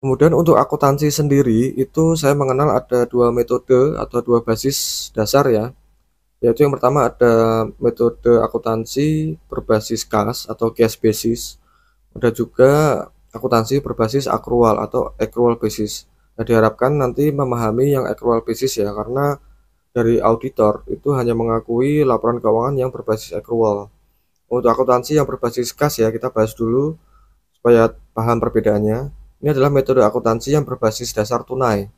Kemudian untuk akuntansi sendiri itu saya mengenal ada dua metode atau dua basis dasar ya, yaitu yang pertama ada metode akuntansi berbasis kas atau cash basis, ada juga akuntansi berbasis accrual atau accrual basis. Nah, diharapkan nanti memahami yang accrual basis ya, karena dari auditor itu hanya mengakui laporan keuangan yang berbasis accrual. Untuk akuntansi yang berbasis kas ya, kita bahas dulu supaya paham perbedaannya. Ini adalah metode akuntansi yang berbasis dasar tunai.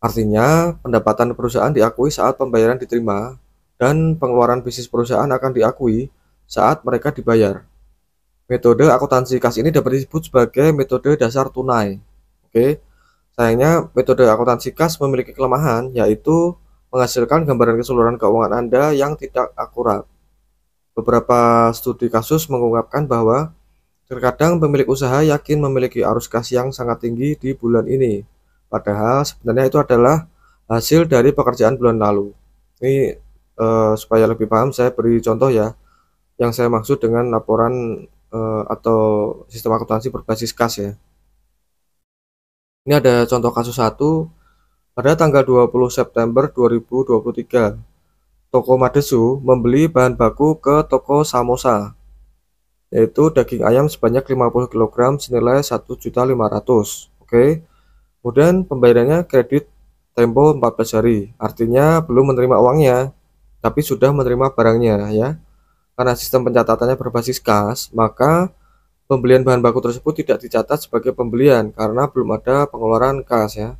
Artinya, pendapatan perusahaan diakui saat pembayaran diterima dan pengeluaran bisnis perusahaan akan diakui saat mereka dibayar. Metode akuntansi kas ini dapat disebut sebagai metode dasar tunai. Oke. Sayangnya, metode akuntansi kas memiliki kelemahan, yaitu menghasilkan gambaran keseluruhan keuangan Anda yang tidak akurat. Beberapa studi kasus mengungkapkan bahwa terkadang pemilik usaha yakin memiliki arus kas yang sangat tinggi di bulan ini, padahal sebenarnya itu adalah hasil dari pekerjaan bulan lalu. Ini supaya lebih paham, saya beri contoh ya, yang saya maksud dengan laporan atau sistem akuntansi berbasis kas ya. Ini ada contoh kasus satu. Pada tanggal 20 September 2023, toko Madesu membeli bahan baku ke toko Samosa, yaitu daging ayam sebanyak 50 kg senilai 1.500.000. Oke. Kemudian pembayarannya kredit tempo 14 hari. Artinya belum menerima uangnya, tapi sudah menerima barangnya ya. Karena sistem pencatatannya berbasis kas, maka pembelian bahan baku tersebut tidak dicatat sebagai pembelian karena belum ada pengeluaran kas ya.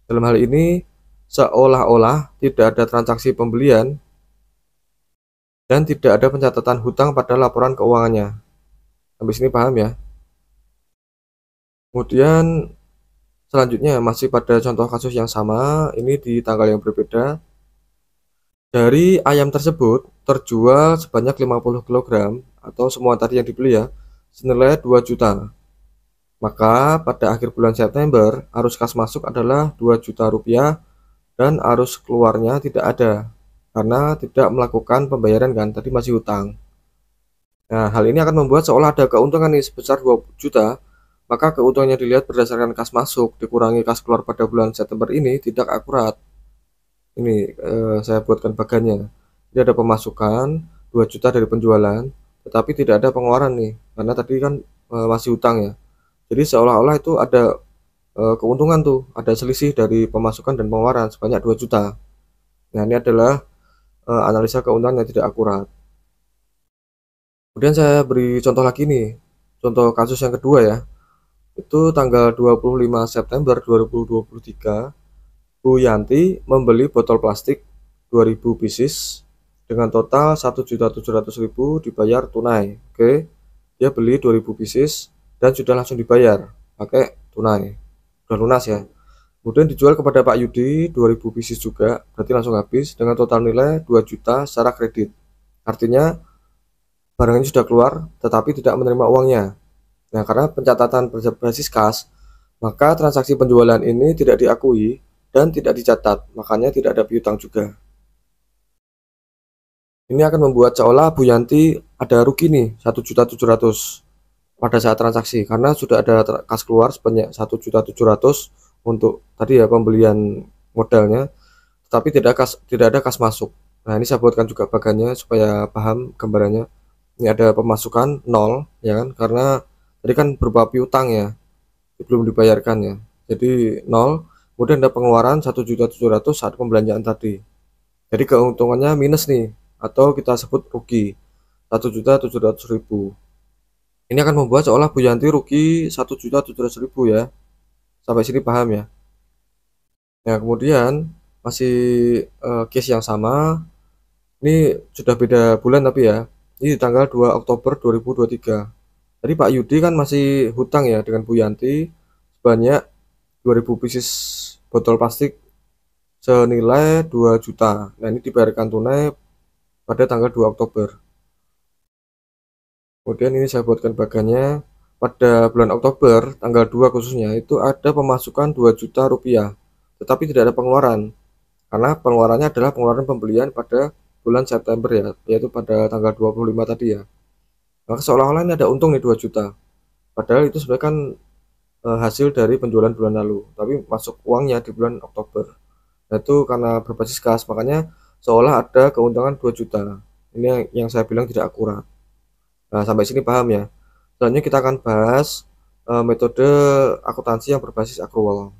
Dalam hal ini seolah-olah tidak ada transaksi pembelian dan tidak ada pencatatan hutang pada laporan keuangannya. Sampai sini paham ya? Kemudian selanjutnya masih pada contoh kasus yang sama, ini di tanggal yang berbeda. Dari ayam tersebut terjual sebanyak 50 kg atau semua tadi yang dibeli ya, senilai 2 juta. Maka pada akhir bulan September, arus kas masuk adalah 2 juta rupiah dan arus keluarnya tidak ada karena tidak melakukan pembayaran kan, tadi masih hutang. Nah, hal ini akan membuat seolah ada keuntungan nih sebesar 2 juta, maka keuntungannya dilihat berdasarkan kas masuk dikurangi kas keluar pada bulan September ini tidak akurat. Ini saya buatkan bagannya. Jadi ada pemasukan 2 juta dari penjualan, tetapi tidak ada pengeluaran nih, karena tadi kan masih hutang ya. Jadi seolah-olah itu ada keuntungan tuh, ada selisih dari pemasukan dan pengeluaran sebanyak 2 juta. Nah, ini adalah analisa keuntungan yang tidak akurat. Kemudian saya beri contoh lagi nih, contoh kasus yang kedua ya. Itu tanggal 25 September 2023, Bu Yanti membeli botol plastik 2000 pieces dengan total 1.700.000 dibayar tunai. Oke, dia beli 2000 pieces dan sudah langsung dibayar pakai tunai, sudah lunas ya. Kemudian dijual kepada Pak Yudi 2000 pieces juga, berarti langsung habis dengan total nilai 2 juta secara kredit. Artinya barangnya sudah keluar tetapi tidak menerima uangnya. Nah, karena pencatatan berbasis kas, maka transaksi penjualan ini tidak diakui dan tidak dicatat, makanya tidak ada piutang juga. Ini akan membuat seolah Bu Yanti ada rugi nih 1.700.000 pada saat transaksi karena sudah ada kas keluar sebanyak 1.700.000 untuk tadi ya pembelian modalnya, tetapi tidak ada kas masuk. Nah, ini saya buatkan juga bagannya supaya paham gambarannya. Ini ada pemasukan 0 ya kan, karena tadi kan berupa piutang ya, belum dibayarkan ya. Jadi 0, kemudian ada pengeluaran 1.700.000 saat pembelanjaan tadi. Jadi keuntungannya minus nih, atau kita sebut rugi 1.700.000. Ini akan membuat seolah Bu Yanti rugi 1.700.000 ya. Sampai sini paham ya. Nah, kemudian masih case yang sama. Ini sudah beda bulan tapi ya. Ini di tanggal 2 Oktober 2023. Tadi Pak Yudi kan masih hutang ya dengan Bu Yanti sebanyak 2000 pieces botol plastik senilai 2 juta. Nah, ini dibayarkan tunai pada tanggal 2 Oktober. Kemudian ini saya buatkan bagannya. Pada bulan Oktober, tanggal 2 khususnya, itu ada pemasukan 2 juta rupiah. Tetapi tidak ada pengeluaran. Karena pengeluarannya adalah pengeluaran pembelian pada bulan September ya, yaitu pada tanggal 25 tadi ya. Maka seolah-olah ini ada untung nih 2 juta. Padahal itu sebenarnya kan hasil dari penjualan bulan lalu, tapi masuk uangnya di bulan Oktober. Nah, itu karena berbasis kas, makanya seolah ada keuntungan 2 juta. Ini yang saya bilang tidak akurat. Nah, sampai sini paham ya? Selanjutnya kita akan bahas metode akuntansi yang berbasis accrual.